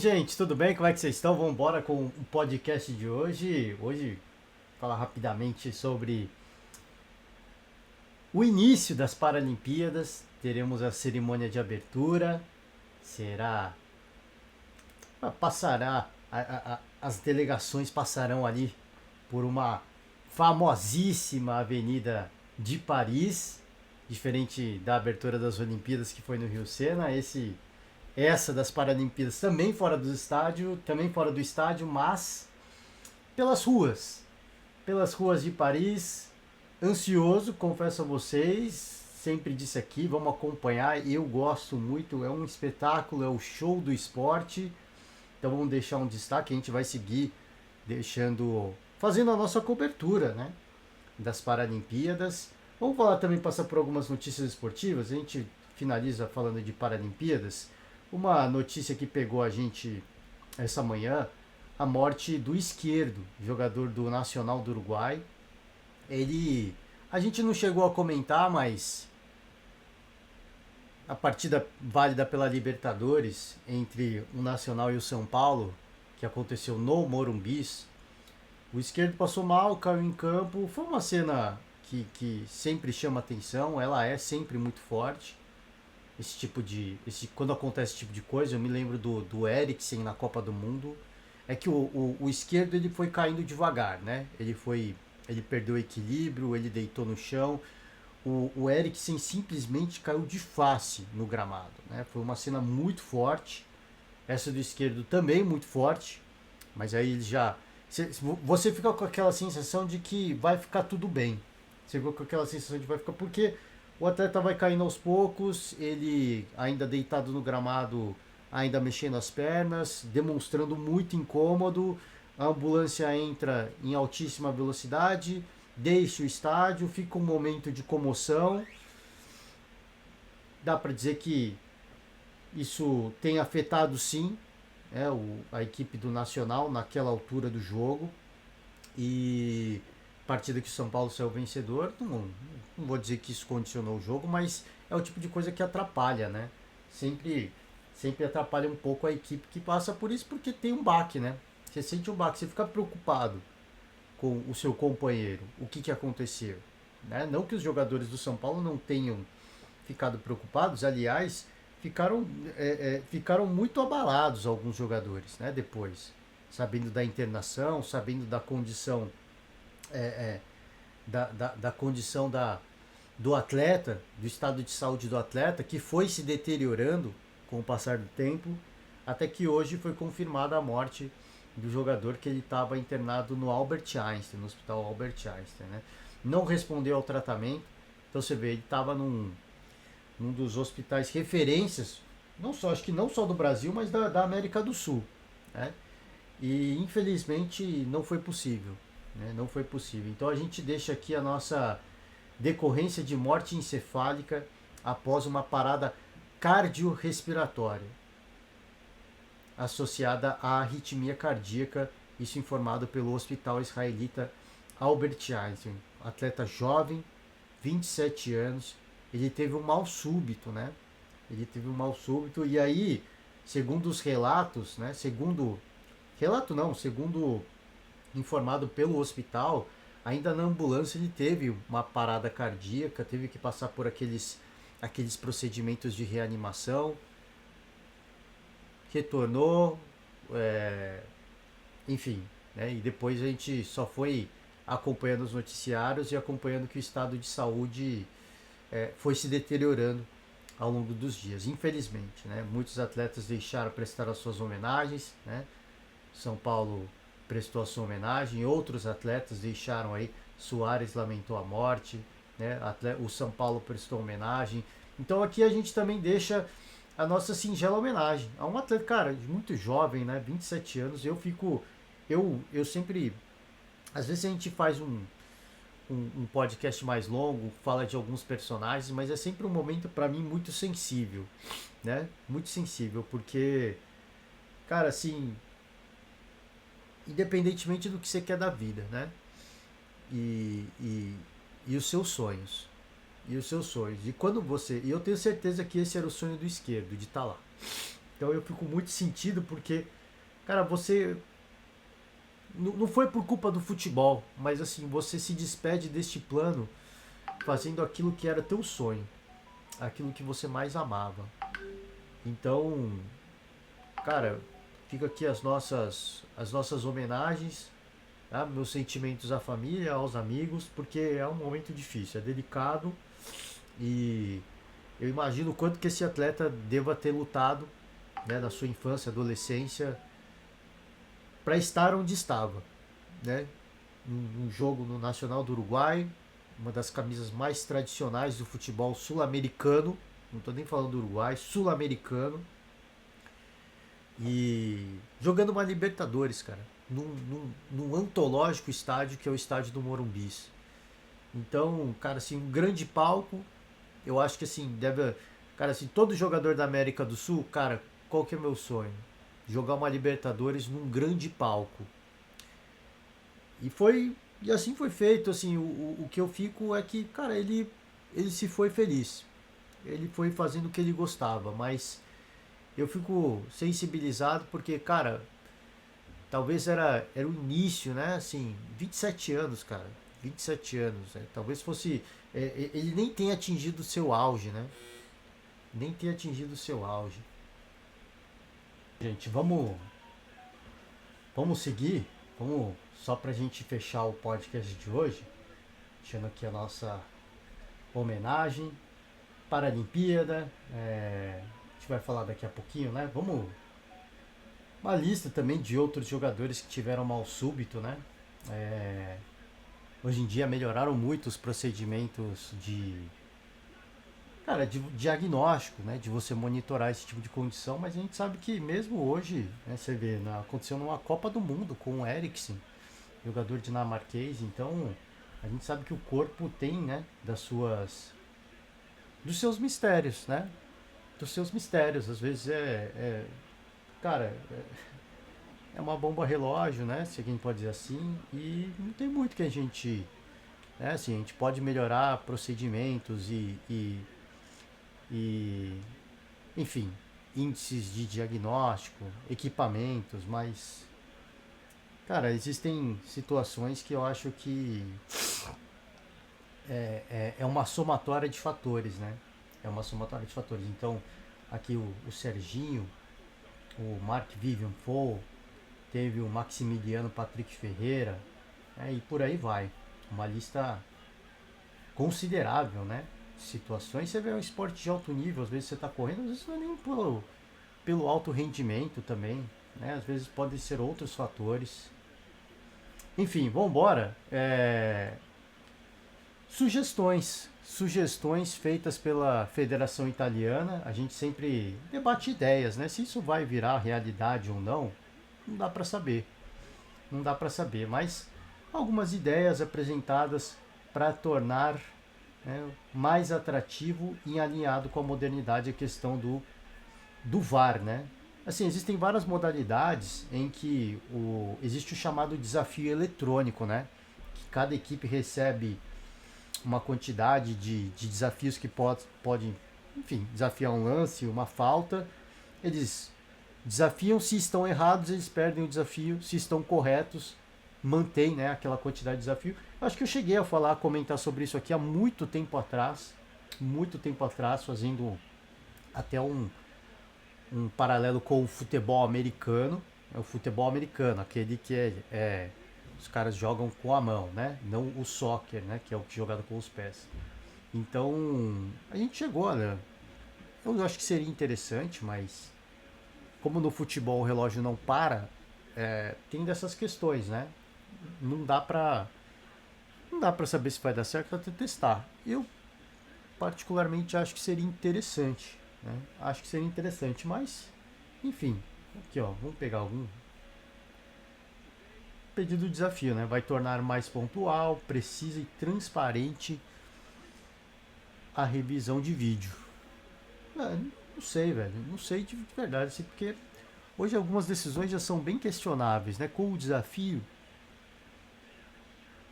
gente? Tudo bem? Como é que vocês estão? Vamos embora com o podcast de hoje. Hoje, falar rapidamente sobre o início das Paralimpíadas. Teremos a cerimônia de abertura. Será. Passará. As delegações passarão ali por uma famosíssima avenida de Paris. Diferente da abertura das Olimpíadas que foi no Rio Sena. Essa das Paralimpíadas também fora do estádio, mas pelas ruas, pelas ruas de Paris, ansioso, confesso a vocês, sempre disse aqui, vamos acompanhar, eu gosto muito, é um espetáculo, é o show do esporte, então vamos deixar um destaque, a gente vai seguir fazendo a nossa cobertura, né, das Paralimpíadas. Vamos falar também, passar por algumas notícias esportivas, a gente finaliza falando de Paralimpíadas. Uma notícia que pegou a gente essa manhã, a morte do Esquerdo, jogador do Nacional do Uruguai. A gente não chegou a comentar, mas a partida válida pela Libertadores entre o Nacional e o São Paulo, que aconteceu no Morumbis, o Esquerdo passou mal, caiu em campo. Foi uma cena que sempre chama atenção, ela é sempre muito forte. Quando acontece esse tipo de coisa, eu me lembro do Eriksen na Copa do Mundo. É que o Esquerdo ele foi caindo devagar, né? Ele perdeu o equilíbrio, ele deitou no chão. O Eriksen simplesmente caiu de face no gramado, né? Foi uma cena muito forte. Essa do Esquerdo também muito forte, mas aí ele já você fica com aquela sensação de que vai ficar tudo bem. Você fica com aquela sensação de que vai ficar porque o atleta vai caindo aos poucos, ele ainda deitado no gramado, ainda mexendo as pernas, demonstrando muito incômodo. A ambulância entra em altíssima velocidade, deixa o estádio, fica um momento de comoção. Dá para dizer que isso tem afetado sim, a equipe do Nacional naquela altura do jogo. E partida que o São Paulo saiu vencedor, não vou dizer que isso condicionou o jogo, mas é o tipo de coisa que atrapalha, né? Sempre, sempre atrapalha um pouco a equipe que passa por isso, porque tem um baque, né? Você sente um baque, você fica preocupado com o seu companheiro, o que aconteceu, né? Não que os jogadores do São Paulo não tenham ficado preocupados, aliás, ficaram muito abalados alguns jogadores, né? Depois, sabendo da internação, sabendo da condição é, é, da condição do atleta, do estado de saúde do atleta, que foi se deteriorando com o passar do tempo, até que hoje foi confirmada a morte do jogador, que ele estava internado no Albert Einstein, no hospital Albert Einstein, né? Não respondeu ao tratamento, então você vê, ele estava num dos hospitais referências, não só, acho que não só do Brasil, mas da América do Sul, né? E infelizmente não foi possível, né? Não foi possível. Então a gente deixa aqui a nossa decorrência de morte encefálica após uma parada cardiorrespiratória associada à arritmia cardíaca, isso informado pelo hospital israelita Albert Einstein. Atleta jovem, 27 anos, ele teve um mal súbito, né? Ele teve um mal súbito e aí, segundo os relatos, né? Segundo informado pelo hospital, ainda na ambulância ele teve uma parada cardíaca, teve que passar por aqueles procedimentos de reanimação, retornou, enfim, né? E depois a gente só foi acompanhando os noticiários e acompanhando que o estado de saúde foi se deteriorando ao longo dos dias, infelizmente, né? Muitos atletas deixaram prestar as suas homenagens, né? São Paulo prestou a sua homenagem, outros atletas deixaram aí, Soares lamentou a morte, né? O São Paulo prestou homenagem. Então aqui a gente também deixa a nossa singela homenagem a um atleta, cara, muito jovem, né? 27 anos. Eu sempre, às vezes a gente faz um podcast mais longo, fala de alguns personagens, mas é sempre um momento para mim muito sensível, né? Muito sensível, porque, cara, assim, independentemente do que você quer da vida, né? E, e, e os seus sonhos. E os seus sonhos. E quando você. E eu tenho certeza que esse era o sonho do Esquerdo, de estar lá. Então eu fico muito sentido porque, cara, você não foi por culpa do futebol, mas assim, você se despede deste plano fazendo aquilo que era teu sonho, aquilo que você mais amava. Então, cara, fica aqui as nossas homenagens, tá? Meus sentimentos à família, aos amigos, porque é um momento difícil, é delicado e eu imagino o quanto que esse atleta deva ter lutado, né, na sua infância, adolescência, para estar onde estava, né? Num jogo no Nacional do Uruguai, uma das camisas mais tradicionais do futebol sul-americano, não estou nem falando do Uruguai, sul-americano, e jogando uma Libertadores, cara, num antológico estádio que é o estádio do Morumbis. Então, cara, assim, um grande palco, eu acho que assim, deve. Cara, assim, todo jogador da América do Sul, cara, qual que é o meu sonho? Jogar uma Libertadores num grande palco. E foi. E assim foi feito, assim, o que eu fico é que, cara, ele se foi feliz. Ele foi fazendo o que ele gostava, mas eu fico sensibilizado porque, cara, talvez era o início, né? Assim, 27 anos, cara. 27 anos. Né? Talvez fosse. Ele nem tenha atingido o seu auge, né? Nem tenha atingido o seu auge. Gente, vamos seguir. Vamos, só pra gente fechar o podcast de hoje, deixando aqui a nossa homenagem. Paralimpíada. A gente vai falar daqui a pouquinho, né? Vamos. Uma lista também de outros jogadores que tiveram mal súbito, né? É, hoje em dia melhoraram muito os procedimentos de diagnóstico, né? De você monitorar esse tipo de condição, mas a gente sabe que mesmo hoje, né, você vê, aconteceu numa Copa do Mundo com o Eriksen, jogador dinamarquês, então a gente sabe que o corpo tem, né, dos seus mistérios, né? Dos seus mistérios, às vezes cara, é uma bomba relógio, né? Se alguém pode dizer assim, e não tem muito que a gente, né? Assim, a gente pode melhorar procedimentos e enfim, índices de diagnóstico, equipamentos, mas, cara, existem situações que eu acho que é uma somatória de fatores, né? É uma somatória de fatores. Então, aqui o Serginho, o Mark Vivian Foe, teve o Maximiliano Patrick Ferreira, e por aí vai. Uma lista considerável, né? Situações, você vê um esporte de alto nível, às vezes você está correndo, às vezes não é nem pelo alto rendimento também, né? Às vezes podem ser outros fatores. Enfim, vamos embora. Sugestões feitas pela Federação Italiana. A gente sempre debate ideias, né? Se isso vai virar realidade ou não, não dá para saber. Não dá para saber, mas algumas ideias apresentadas para tornar, né, mais atrativo e alinhado com a modernidade a questão do VAR, né? Assim, existem várias modalidades em que existe o chamado desafio eletrônico, né? Que cada equipe recebe uma quantidade de desafios que podem, enfim, desafiar um lance, uma falta. Eles desafiam, se estão errados, eles perdem o desafio, se estão corretos, mantém, né, aquela quantidade de desafio. Acho que eu cheguei a comentar sobre isso aqui há muito tempo atrás, fazendo até um paralelo com o futebol americano. É o futebol americano, aquele que os caras jogam com a mão, né? Não o soccer, né? Que é o que é jogado com os pés. Então, a gente chegou, né? Eu acho que seria interessante, mas como no futebol o relógio não para, tem dessas questões, né? Não dá pra, não dá pra saber se vai dar certo até testar. Eu, particularmente, acho que seria interessante, né? Acho que seria interessante, mas, enfim. Aqui, ó, vamos pegar algum pedido de desafio, né? Vai tornar mais pontual, precisa e transparente a revisão de vídeo. Não sei, velho. Não sei de verdade, assim, porque hoje algumas decisões já são bem questionáveis, né? Com o desafio,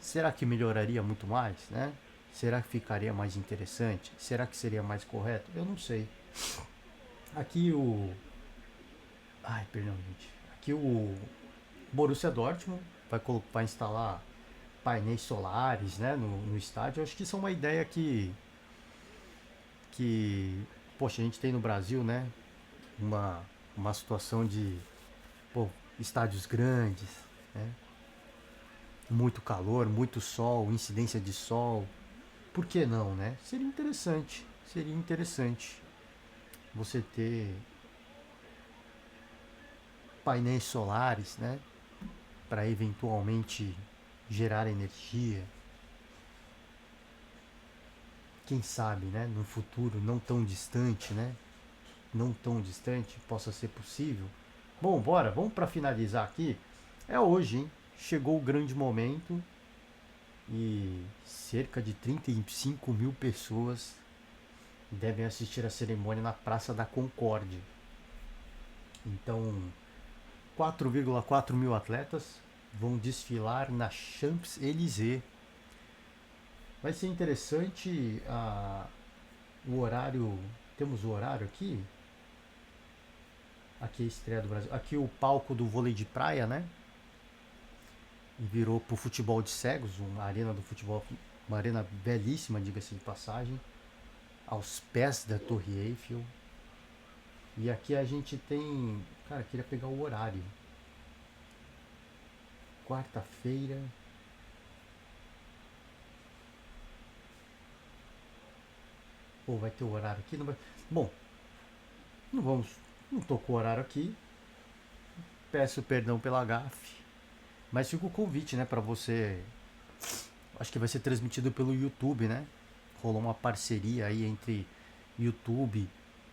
será que melhoraria muito mais, né? Será que ficaria mais interessante? Será que seria mais correto? Eu não sei. Aqui Ai, perdão, gente. Aqui o Borussia Dortmund vai instalar painéis solares, né, no estádio. Eu acho que isso é uma ideia que, poxa, a gente tem no Brasil, né, uma, uma situação de, pô, estádios grandes, né, muito calor, muito sol, incidência de sol. Por que não, né? Seria interessante você ter painéis solares, né, para eventualmente gerar energia. Quem sabe, né, no futuro não tão distante, né, não tão distante, possa ser possível. Bom, bora, vamos para finalizar aqui. É hoje, hein? Chegou o grande momento e cerca de 35 mil pessoas devem assistir a cerimônia na Praça da Concórdia. Então, 4,4 mil atletas vão desfilar na Champs-Élysées. Vai ser interessante o horário. Temos o horário aqui? Aqui é a estreia do Brasil. Aqui o palco do vôlei de praia, né? E virou pro futebol de cegos, uma arena do futebol, uma arena belíssima, diga-se de passagem, aos pés da Torre Eiffel. E aqui a gente tem, cara, queria pegar o horário. Quarta-feira. Pô, vai ter o horário aqui? Não vai... Bom, não vamos, não tô com o horário aqui. Peço perdão pela gafe, mas fica o convite, né, para você. Acho que vai ser transmitido pelo YouTube, né? Rolou uma parceria aí entre YouTube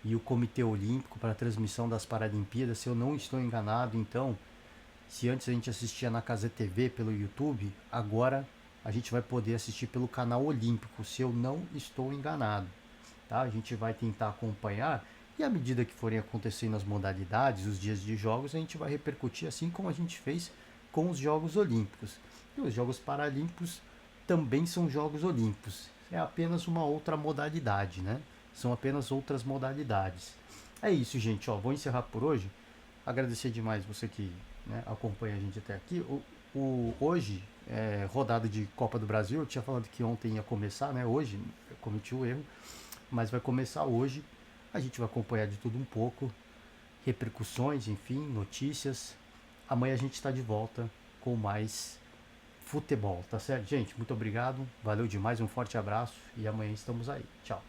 e o Comitê Olímpico para a transmissão das Paralimpíadas, se eu não estou enganado. Então, se antes a gente assistia na Casa TV pelo YouTube, agora a gente vai poder assistir pelo canal Olímpico, se eu não estou enganado. Tá? A gente vai tentar acompanhar e à medida que forem acontecendo as modalidades, os dias de jogos, a gente vai repercutir assim como a gente fez com os Jogos Olímpicos. E os Jogos Paralímpicos também são Jogos Olímpicos. É apenas uma outra modalidade, né? São apenas outras modalidades. É isso, gente. Ó, vou encerrar por hoje. Agradecer demais você que, né, acompanha a gente até aqui. Hoje, rodada de Copa do Brasil. Eu tinha falado que ontem ia começar, né? Hoje, eu cometi o erro, mas vai começar hoje. A gente vai acompanhar de tudo um pouco, repercussões, enfim, notícias. Amanhã a gente está de volta com mais futebol, tá certo, gente? Muito obrigado, valeu demais, um forte abraço e amanhã estamos aí. Tchau.